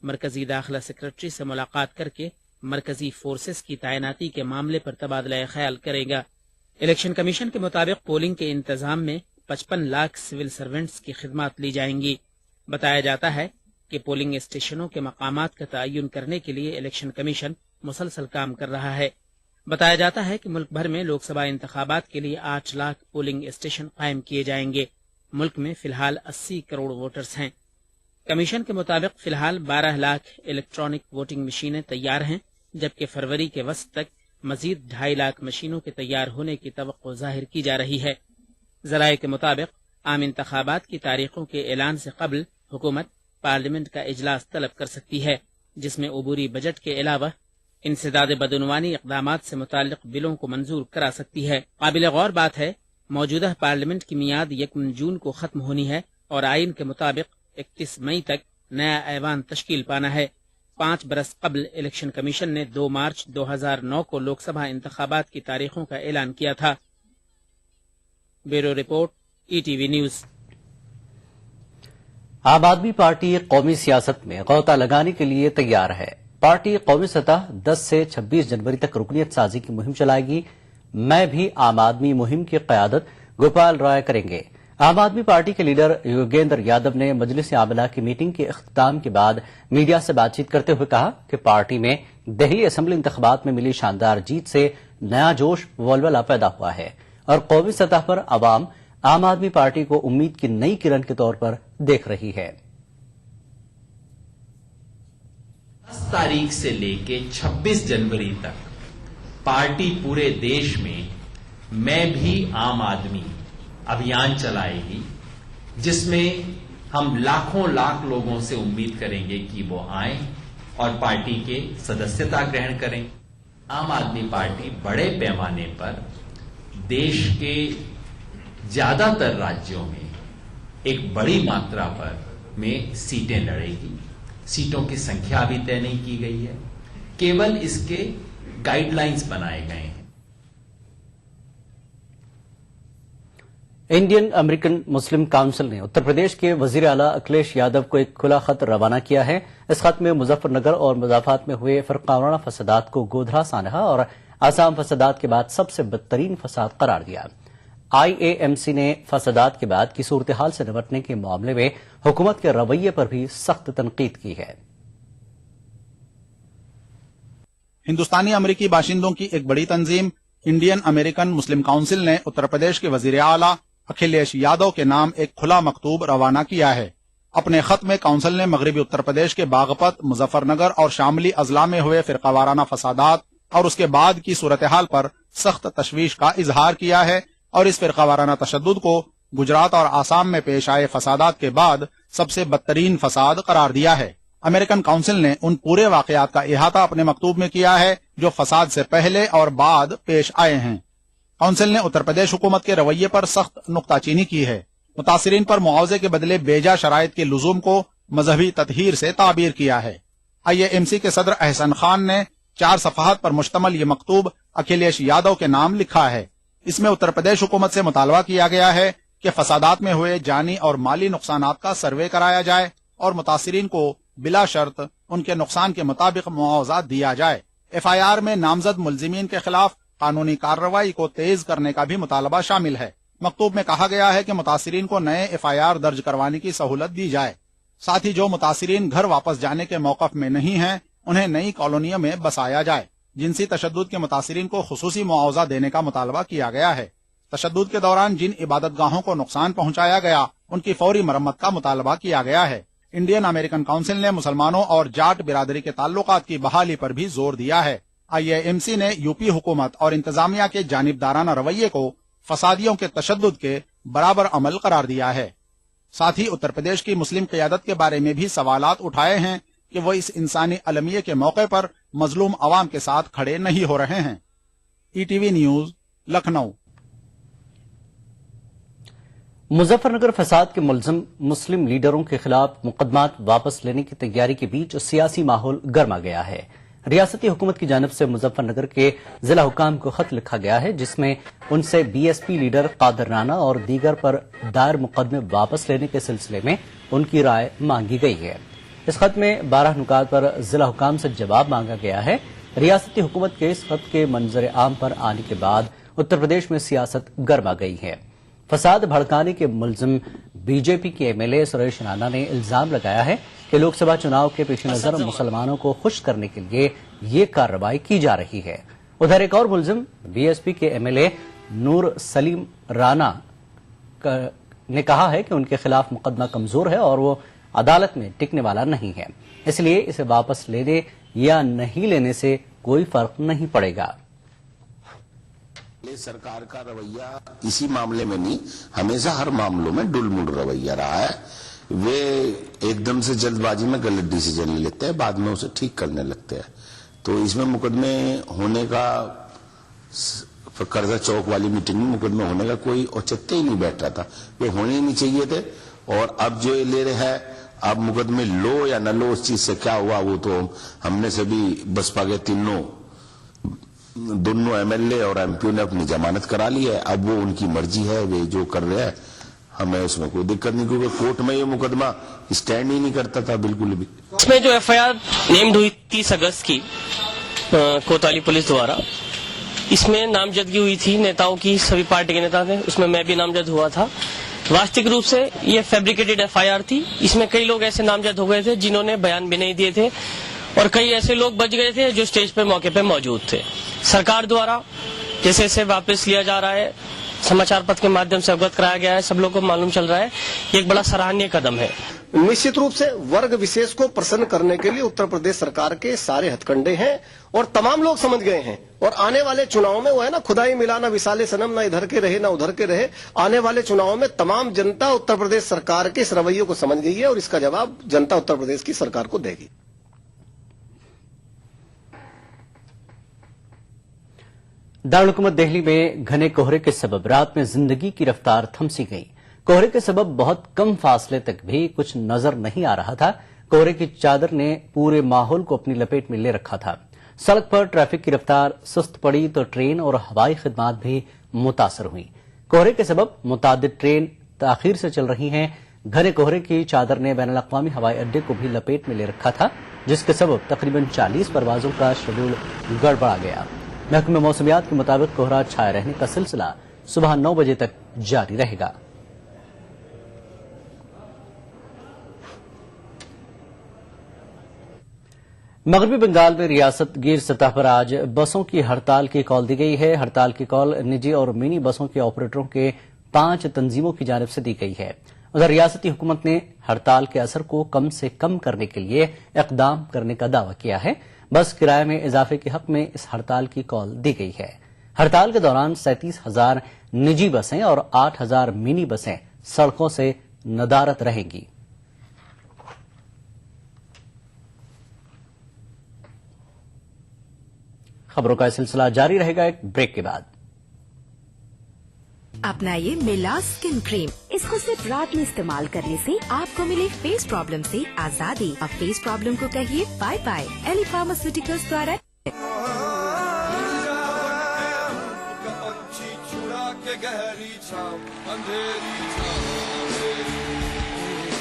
مرکزی داخلہ سیکرٹری سے ملاقات کر کے مرکزی فورسز کی تعیناتی کے معاملے پر تبادلہ خیال کرے گا۔ الیکشن کمیشن کے مطابق پولنگ کے انتظام میں 55 لاکھ سول سرونٹس کی خدمات لی جائیں گی۔ بتایا جاتا ہے کہ پولنگ اسٹیشنوں کے مقامات کا تعین کرنے کے لیے الیکشن کمیشن مسلسل کام کر رہا ہے۔ بتایا جاتا ہے کہ ملک بھر میں لوک سبھا انتخابات کے لیے 8 لاکھ پولنگ اسٹیشن قائم کیے جائیں گے۔ ملک میں فی الحال 80 کروڑ ووٹرز ہیں۔ کمیشن کے مطابق فی الحال 12 لاکھ الیکٹرانک ووٹنگ مشینیں تیار ہیں، جبکہ فروری کے وسط تک مزید 2.5 لاکھ مشینوں کے تیار ہونے کی توقع ظاہر کی جا رہی ہے۔ ذرائع کے مطابق عام انتخابات کی تاریخوں کے اعلان سے قبل حکومت پارلیمنٹ کا اجلاس طلب کر سکتی ہے، جس میں عبوری بجٹ کے علاوہ انسداد بدعنوانی اقدامات سے متعلق بلوں کو منظور کرا سکتی ہے۔ قابل غور بات ہے، موجودہ پارلیمنٹ کی میعاد 1 جون کو ختم ہونی ہے اور آئین کے مطابق 31 مئی تک نیا ایوان تشکیل پانا ہے۔ 5 برس قبل الیکشن کمیشن نے 2 مارچ 2009 کو لوک سبھا انتخابات کی تاریخوں کا اعلان کیا تھا۔ Bureau report, ETV news. عام آدمی پارٹی قومی سیاست میں غوطہ لگانے کے لیے تیار ہے۔ پارٹی قومی سطح 10 سے 26 جنوری تک رکنیت سازی کی مہم چلائے گی۔ میں بھی عام آدمی مہم کی قیادت گوپال رائے کریں گے۔ عام آدمی پارٹی کے لیڈر یوگیندر یادو نے مجلس عاملہ کی میٹنگ کے اختتام کے بعد میڈیا سے بات چیت کرتے ہوئے کہا کہ پارٹی میں دہلی اسمبلی انتخابات میں ملی شاندار جیت سے نیا جوش ولولہ پیدا ہوا ہے اور قومی سطح پر عوام عام آدمی پارٹی کو امید کی نئی کرن کے طور پر دیکھ رہی ہے۔ 10 تاریخ سے لے کے 26 جنوری تک پارٹی پورے دیش میں بھی عام آدمی ابھیان چلائے گی، جس میں ہم لاکھوں لاکھ لوگوں سے امید کریں گے کہ وہ آئیں اور پارٹی کے سدسیتا گرہن کریں۔ عام آدمی پارٹی بڑے پیمانے پر دیش کے زیادہ تر راجیوں میں ایک بڑی ماترا پر میں سیٹیں لڑے گی۔ سیٹوں کی سنکھیا ابھی طے نہیں کی گئی ہے، کیول اس کے گائیڈ لائنز بنائے گئے ہیں۔ انڈین امریکن مسلم کونسل نے اتر پردیش کے وزیر اعلیٰ اکھلیش یادو کو ایک کھلا خط روانہ کیا ہے۔ اس خط میں مظفر نگر اور مضافات میں ہوئے فرقہ وارانہ فسادات کو گودھرا سانحہ اور آسام فسادات کے بعد سب سے بدترین فساد قرار دیا۔ IAMC نے فسادات کے بعد کی صورتحال سے نمٹنے کے معاملے میں حکومت کے رویے پر بھی سخت تنقید کی ہے۔ ہندوستانی امریکی باشندوں کی ایک بڑی تنظیم انڈین امریکن مسلم کونسل نے اتر پردیش کے وزیر اعلیٰ اکھلیش یادو کے نام ایک کھلا مکتوب روانہ کیا ہے۔ اپنے خط میں کونسل نے مغربی اتر پردیش کے باغپت، مظفر نگر اور شاملی اضلاع میں ہوئے فرقہ وارانہ فسادات اور اس کے بعد کی صورتحال پر سخت تشویش کا اظہار کیا ہے اور اس فرقہ وارانہ تشدد کو گجرات اور آسام میں پیش آئے فسادات کے بعد سب سے بدترین فساد قرار دیا ہے۔ امریکن کونسل نے ان پورے واقعات کا احاطہ اپنے مکتوب میں کیا ہے جو فساد سے پہلے اور بعد پیش آئے ہیں۔ کونسل نے اتر پردیش حکومت کے رویے پر سخت نکتہ چینی کی ہے۔ متاثرین پر معاوضے کے بدلے بیجا شرائط کے لزوم کو مذہبی تطہیر سے تعبیر کیا ہے۔ IAMC کے صدر احسن خان نے 4 صفحات پر مشتمل یہ مکتوب اکھلیش یادو کے نام لکھا ہے۔ اس میں اتر پردیش حکومت سے مطالبہ کیا گیا ہے کہ فسادات میں ہوئے جانی اور مالی نقصانات کا سروے کرایا جائے اور متاثرین کو بلا شرط ان کے نقصان کے مطابق معاوضہ دیا جائے۔ FIR میں نامزد ملزمین کے خلاف قانونی کارروائی کو تیز کرنے کا بھی مطالبہ شامل ہے۔ مکتوب میں کہا گیا ہے کہ متاثرین کو نئے FIR درج کروانے کی سہولت دی جائے، ساتھ ہی جو متاثرین گھر واپس جانے کے موقف میں نہیں ہیں انہیں نئی کالونیوں میں بسایا جائے۔ جنسی تشدد کے متاثرین کو خصوصی معاوضہ دینے کا مطالبہ کیا گیا ہے۔ تشدد کے دوران جن عبادت گاہوں کو نقصان پہنچایا گیا ان کی فوری مرمت کا مطالبہ کیا گیا ہے۔ انڈین امریکن کونسل نے مسلمانوں اور جاٹ برادری کے تعلقات کی بحالی پر بھی زور دیا ہے۔ IAMC نے UP حکومت اور انتظامیہ کے جانبدارانہ رویے کو فسادیوں کے تشدد کے برابر عمل قرار دیا ہے۔ ساتھ ہی اتر پردیش کی مسلم قیادت کے بارے میں بھی سوالات اٹھائے ہیں کہ وہ اس انسانی المیے کے موقع پر مظلوم عوام کے ساتھ کھڑے نہیں ہو رہے ہیں۔ ETV news, Lucknow. Muzaffarnagar فساد کے ملزم مسلم لیڈروں کے خلاف مقدمات واپس لینے کی تیاری کے بیچ سیاسی ماحول گرما گیا ہے۔ ریاستی حکومت کی جانب سے مظفر نگر کے ضلع حکام کو خط لکھا گیا ہے جس میں ان سے BSP لیڈر قادر رانا اور دیگر پر دائر مقدمے واپس لینے کے سلسلے میں ان کی رائے مانگی گئی ہے۔ اس خط میں 12 نکات پر ضلع حکام سے جواب مانگا گیا ہے۔ ریاستی حکومت کے اس خط کے منظر عام پر آنے کے بعد اتر پردیش میں سیاست گرما گئی ہے۔ فساد بھڑکانے کے ملزم بی جے پی کے M L A Suresh Rana نے الزام لگایا ہے کہ لوک سبھا چناؤ کے پیش نظر مسلمانوں کو خوش کرنے کے لیے یہ کارروائی کی جا رہی ہے۔ ادھر ایک اور ملزم بی ایس پی کے ایم ایل اے نور سلیم رانا نے کہا ہے کہ ان کے خلاف مقدمہ کمزور ہے اور وہ عدالت میں ٹکنے والا نہیں ہے، اس لیے اسے واپس لینے یا نہیں لینے سے کوئی فرق نہیں پڑے گا۔ سرکار کا رویہ اسی معاملے میں نہیں، ہمیشہ ہر معاملوں میں ڈل مڈ رویہ رہا ہے۔ وہ ایک دم سے جلد بازی میں غلط ڈیسیجن لے لیتے ہیں، بعد میں اسے ٹھیک کرنے لگتے ہیں۔ تو اس میں مقدمے ہونے کا، قرضہ چوک والی میٹنگ میں مقدمے ہونے کا کوئی اوچتہ ہی نہیں بیٹھ رہا تھا، وہ ہونے ہی نہیں چاہیے تھے۔ اور اب جو یہ لے رہے ہیں، اب مقدمے لو یا نہ لو، اس چیز سے کیا ہوا وہ تو ہم نے سبھی بسپا کے دونوں ایم ایل اے اور ایم پیوں نے اپنی ضمانت کرا لی ہے۔ اب وہ ان کی مرضی ہے، وہ جو کر رہے ہیں، ہمیں اس میں کوئی دقت نہیں، کیونکہ کورٹ میں یہ مقدمہ اسٹینڈ ہی نہیں کرتا تھا بالکل بھی۔ اس میں جو ایف آئی آر نیمڈ ہوئی 30 اگست کی کوتوالی پولیس دوارا، اس میں نامزدگی ہوئی تھی نیتاؤں کی، سبھی پارٹی کے نیتا تھے، اس میں بھی نامزد ہوا تھا۔ واستوک روپ سے یہ فیبریکیٹڈ ایف آئی آر تھی، اس میں کئی لوگ ایسے نامزد ہو گئے تھے جنہوں نے بیان بھی نہیں دیے تھے، اور کئی ایسے لوگ بچ گئے تھے جو اسٹیج پہ موقع پہ موجود تھے۔ سرکار دوارا جیسے اسے واپس لیا جا رہا ہے، سماچار پتر کے مادھیم سے اوگت کرایا گیا ہے، سب لوگوں کو معلوم چل رہا ہے، یہ ایک بڑا سراہنیہ قدم ہے۔ نشچت روپ سے ورگ وشیش کو پرسن کرنے کے لیے اتر پردیش سرکار کے سارے ہتھ کنڈے ہیں اور تمام لوگ سمجھ گئے ہیں، اور آنے والے چناؤں میں وہ ہے نا، خدائی ملا نہ وصال صنم، نہ ادھر کے رہے نہ ادھر کے رہے، آنے والے چناؤں میں تمام جنتا اتر پردیش سرکار کے اس رویے کو سمجھ گئی ہے، اور اس کا جواب جنتا اتر پردیش کی سرکار کو دے گی۔ دارالحکومت دہلی میں گھنے کوہرے کے سبب رات میں زندگی کی رفتار تھم سی گئی۔ کوہرے کے سبب بہت کم فاصلے تک بھی کچھ نظر نہیں آ رہا تھا۔ کوہرے کی چادر نے پورے ماحول کو اپنی لپیٹ میں لے رکھا تھا۔ سڑک پر ٹریفک کی رفتار سست پڑی تو ٹرین اور ہوائی خدمات بھی متاثر ہوئی۔ کوہرے کے سبب متعدد ٹرین تاخیر سے چل رہی ہیں۔ گھنے کوہرے کی چادر نے بین الاقوامی ہوائی اڈے کو بھی لپیٹ میں لے رکھا تھا، جس کے سبب تقریباً 40 پروازوں کا شیڈول گڑبڑا گیا۔ محکمہ موسمیات کے مطابق کوہرا چھائے رہنے کا سلسلہ صبح 9 بجے تک جاری رہے گا۔ مغربی بنگال میں ریاست گیر سطح پر آج بسوں کی ہڑتال کی کال دی گئی ہے۔ ہڑتال کی کال نجی اور مینی بسوں کے آپریٹروں کے 5 تنظیموں کی جانب سے دی گئی ہے۔ ادھر ریاستی حکومت نے ہڑتال کے اثر کو کم سے کم کرنے کے لیے اقدام کرنے کا دعویٰ کیا ہے۔ بس کرایہ میں اضافے کے حق میں اس ہڑتال کی کال دی گئی ہے۔ ہڑتال کے دوران 37,000 نجی بسیں اور 8,000 منی بسیں سڑکوں سے ندارت رہیں گی۔ خبروں کا سلسلہ جاری رہے گا ایک بریک کے بعد۔ اپنائیے میلاز اسکن کریم، اس کو صرف رات میں استعمال کرنے سے آپ کو ملے فیس پرابلم سے آزادی۔ اب فیس پرابلم کو کہیے بائے بائے۔ ایلی فارماسیوٹیکلز دوارا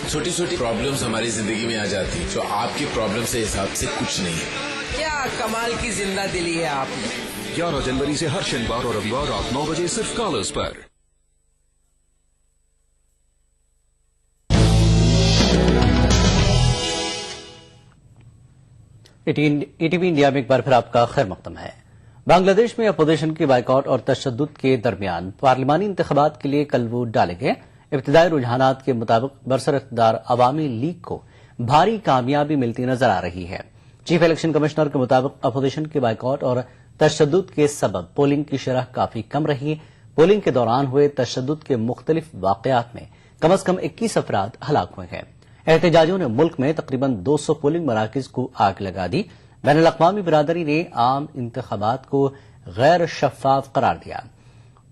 چھوٹی چھوٹی پرابلمز ہماری زندگی میں آ جاتی جو آپ کی پرابلم سے حساب سے کچھ نہیں ہے۔ کیا کمال کی زندہ دلی ہے آپ نے۔ 11 جنوری سے ہر شنبار اور رویوار رات 9 بجے صرف کالرز پر۔ ای ٹی وی انڈیا میں ایک بار پھر آپ کا خیر مقدم ہے۔ بنگلہ دیش میں اپوزیشن کی بائیکاٹ اور تشدد کے درمیان پارلیمانی انتخابات کے لیے کل ووٹ ڈالے گئے۔ ابتدائی رجحانات کے مطابق برسر اقتدار عوامی لیگ کو بھاری کامیابی ملتی نظر آ رہی ہے۔ چیف الیکشن کمشنر کے مطابق اپوزیشن کی بائیکاٹ اور تشدد کے سبب پولنگ کی شرح کافی کم رہی۔ پولنگ کے دوران ہوئے تشدد کے مختلف واقعات میں کم از کم 21 افراد ہلاک ہوئے ہیں۔ احتجاجیوں نے ملک میں تقریباً 200 پولنگ مراکز کو آگ لگا دی۔ بین الاقوامی برادری نے عام انتخابات کو غیر شفاف قرار دیا۔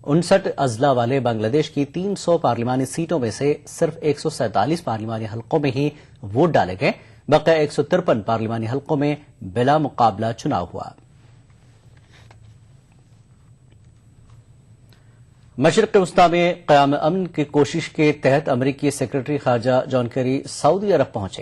59 اضلاع والے بنگلہ دیش کی 300 پارلیمانی سیٹوں میں سے صرف 147 پارلیمانی حلقوں میں ہی ووٹ ڈالے گئے۔ بقیہ 153 پارلیمانی حلقوں میں بلا مقابلہ چناؤ ہوا۔ مشرق وسطی میں قیام امن کی کوشش کے تحت امریکی سیکرٹری خارجہ جان کیری سعودی عرب پہنچے۔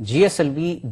GSLV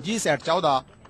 GSAT 14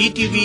ETV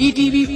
ETV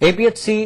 APHC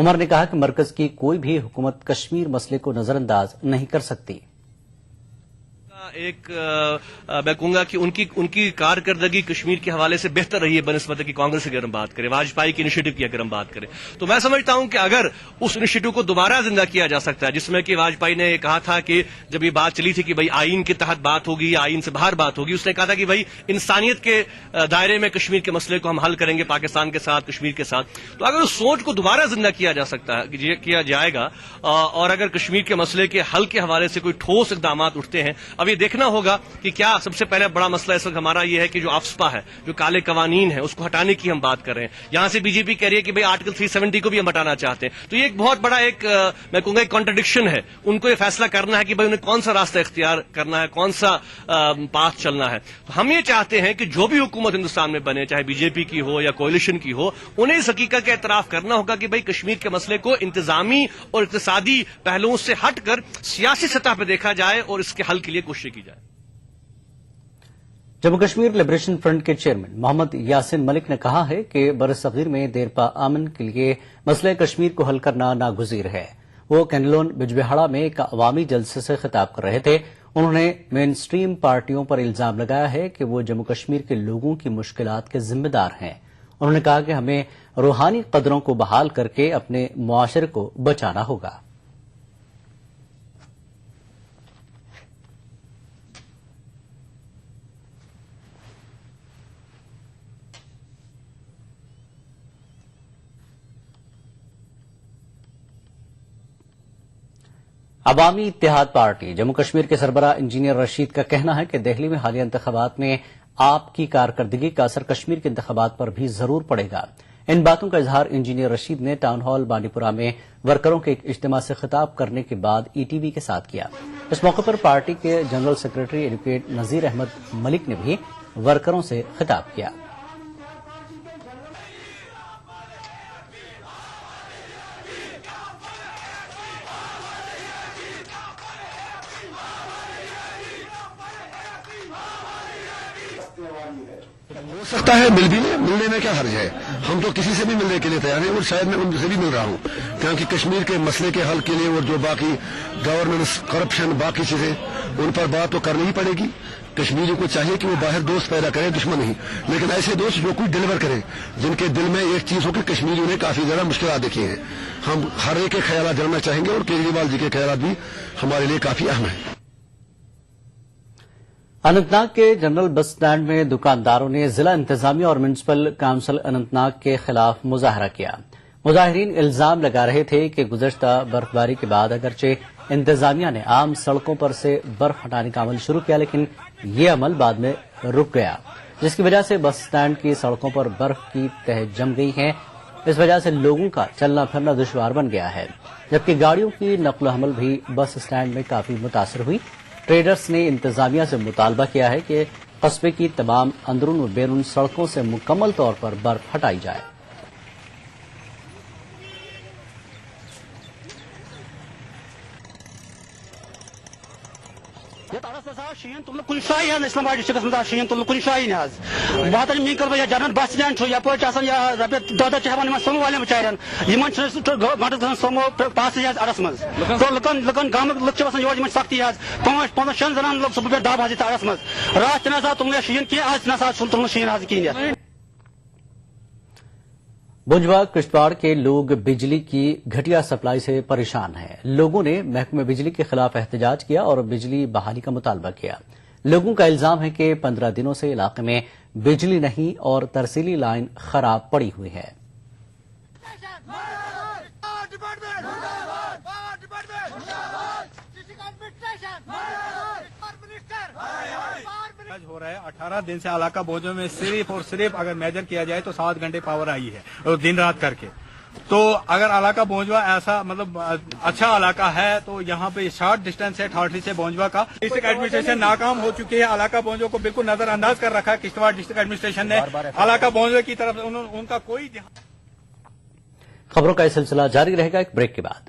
عمر نے کہا کہ مرکز کی کوئی بھی حکومت کشمیر مسئلے کو نظر انداز نہیں کر سکتی. ایک میں کہوں گا کہ ان کی کارکردگی کشمیر کے حوالے سے بہتر رہی ہے بنسبت کی کانگریس کی اگر ہم بات کریں, واجپئی کی انیشیٹو کی اگر ہم بات کریں تو میں سمجھتا ہوں کہ اگر اس انیشیٹو کو دوبارہ زندہ کیا جا سکتا ہے, جس میں کہ واجپئی نے کہا تھا کہ جب یہ بات چلی تھی کہ بھائی آئین کے تحت بات ہوگی یا آئین سے باہر بات ہوگی, اس نے کہا تھا کہ بھائی انسانیت کے دائرے میں کشمیر کے مسئلے کو ہم حل کریں گے پاکستان کے ساتھ, کشمیر کے ساتھ. تو اگر اس سوچ کو دوبارہ زندہ کیا جا سکتا ہے, کیا جائے گا, اور اگر کشمیر کے مسئلے کے حل کے حوالے سے کوئی ٹھوس اقدامات اٹھتے ہیں. اب یہ دیکھنا ہوگا کہ کیا سب سے پہلے بڑا مسئلہ اس وقت ہمارا یہ ہے کہ جو افسپا ہے, جو کالے قوانین ہیں, اس کو ہٹانے کی ہم بات کر رہے ہیں. یہاں سے بی جے پی کہہ رہی ہے کہ بھئی آرٹیکل 370 کو بھی ہم ہٹانا چاہتے ہیں. تو یہ ایک بہت بڑا ایک میں کہوں گا ایک کانٹرڈکشن ہے. ان کو یہ فیصلہ کرنا ہے کہ بھئی انہیں کون سا راستہ اختیار کرنا ہے, کون سا پاتھ چلنا ہے. تو ہم یہ چاہتے ہیں کہ جو بھی حکومت ہندوستان میں بنے, چاہے بی جے پی کی ہو یا کوئلیشن کی ہو, انہیں اس حقیقت کا اعتراف کرنا ہوگا کہ بھئی کشمیر کے مسئلے کو انتظامی اور اقتصادی پہلوؤں سے ہٹ کر سیاسی سطح پہ دیکھا جائے اور اس کے حل کے لیے کوشش کی جائے. جموں کشمیر لبریشن فرنٹ کے چیئرمین محمد یاسین ملک نے کہا ہے کہ برصغیر میں دیرپا امن کے لیے مسئلہ کشمیر کو حل کرنا ناگزیر ہے. وہ کینلون بجبہاڑا میں ایک عوامی جلسے سے خطاب کر رہے تھے. انہوں نے مین سٹریم پارٹیوں پر الزام لگایا ہے کہ وہ جموں کشمیر کے لوگوں کی مشکلات کے ذمہ دار ہیں. انہوں نے کہا کہ ہمیں روحانی قدروں کو بحال کر کے اپنے معاشرے کو بچانا ہوگا. عوامی اتحاد پارٹی جموں کشمیر کے سربراہ انجینئر رشید کا کہنا ہے کہ دہلی میں حالیہ انتخابات میں آپ کی کارکردگی کا اثر کشمیر کے انتخابات پر بھی ضرور پڑے گا. ان باتوں کا اظہار انجینئر رشید نے ٹاؤن ہال بانڈی پورہ میں ورکروں کے ایک اجتماع سے خطاب کرنے کے بعد ای ٹی وی کے ساتھ کیا. اس موقع پر پارٹی کے general secretary advocate Nazir Ahmad Malik نے بھی ورکروں سے خطاب کیا. ہو سکتا ہے ملنے میں کیا حرج ہے, ہم تو کسی سے بھی ملنے کے لیے تیار ہیں اور شاید میں ان سے بھی مل رہا ہوں, کیونکہ کشمیر کے مسئلے کے حل کے لیے اور جو باقی گورننس, کرپشن, باقی چیزیں, ان پر بات تو کرنی ہی پڑے گی. کشمیریوں کو چاہیے کہ وہ باہر دوست پیدا کریں, دشمن نہیں, لیکن ایسے دوست جو کچھ ڈلیور کریں, جن کے دل میں ایک چیز ہو کہ کشمیریوں نے کافی زیادہ مشکلات دیکھی ہیں. ہم ہر ایک کے خیالات جاننا چاہیں گے اور کیجریوال جی کے خیالات بھی ہمارے لیے کافی اہم ہیں. اننت ناگ کے جنرل بس اسٹینڈ میں دکانداروں نے ضلع انتظامیہ اور میونسپل کونسل اننت ناگ کے خلاف مظاہرہ کیا. مظاہرین الزام لگا رہے تھے کہ گزشتہ برفباری کے بعد اگرچہ انتظامیہ نے عام سڑکوں پر سے برف ہٹانے کا عمل شروع کیا, لیکن یہ عمل بعد میں رک گیا, جس کی وجہ سے بس اسٹینڈ کی سڑکوں پر برف کی تہ جم گئی ہے. اس وجہ سے لوگوں کا چلنا پھرنا دشوار بن گیا ہے, جبکہ گاڑیوں کی نقل و حمل بھی بس اسٹینڈ میں کافی متاثر ہوئی. ٹریڈرز نے انتظامیہ سے مطالبہ کیا ہے کہ قصبے کی تمام اندرون و بیرون سڑکوں سے مکمل طور پر برف ہٹائی جائے. شین تل کن جائیں اسلام آباد ڈسٹرکس مز شین تل کن جائیں بہت می کر جنرل بس سٹینڈ یپر رپیے 14 سومو والن بچارن گنٹس سومو پاسج اڑس مز تو لکن گام لک بسان یور سختی 5-6 زنان لوگ صبح پہ دب حضرت اڑس مز رات نسا تل شین کی آج نسا تل شین حض کہین. بنجوا کشتواڑ کے لوگ بجلی کی گھٹیا سپلائی سے پریشان ہیں. لوگوں نے محکمہ بجلی کے خلاف احتجاج کیا اور بجلی بحالی کا مطالبہ کیا. لوگوں کا الزام ہے کہ 15 دنوں سے علاقے میں بجلی نہیں اور ترسیلی لائن خراب پڑی ہوئی ہے. ہو رہا ہے 18 دن سے علاقہ بوجھوں میں صرف اور صرف اگر میجر کیا جائے تو 7 گھنٹے پاور آئی ہے اور دن رات کر کے. تو اگر علاقہ بونجوا ایسا مطلب اچھا علاقہ ہے تو یہاں پہ شارٹ ڈسٹینس ہے ٹھاٹھی سے بونجوا کا. ڈسٹرکٹ ایڈمنسٹریشن ناکام ہو چکی ہے, علاقہ بونجوا کو بالکل نظر انداز کر رکھا ہے کشتواڑ ڈسٹرکٹ ایڈمنسٹریشن نے. علاقہ بونجوا کی طرف ان کا کوئی. خبروں کا یہ سلسلہ جاری رہے گا ایک بریک کے بعد.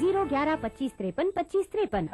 01125532553।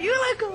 You like him?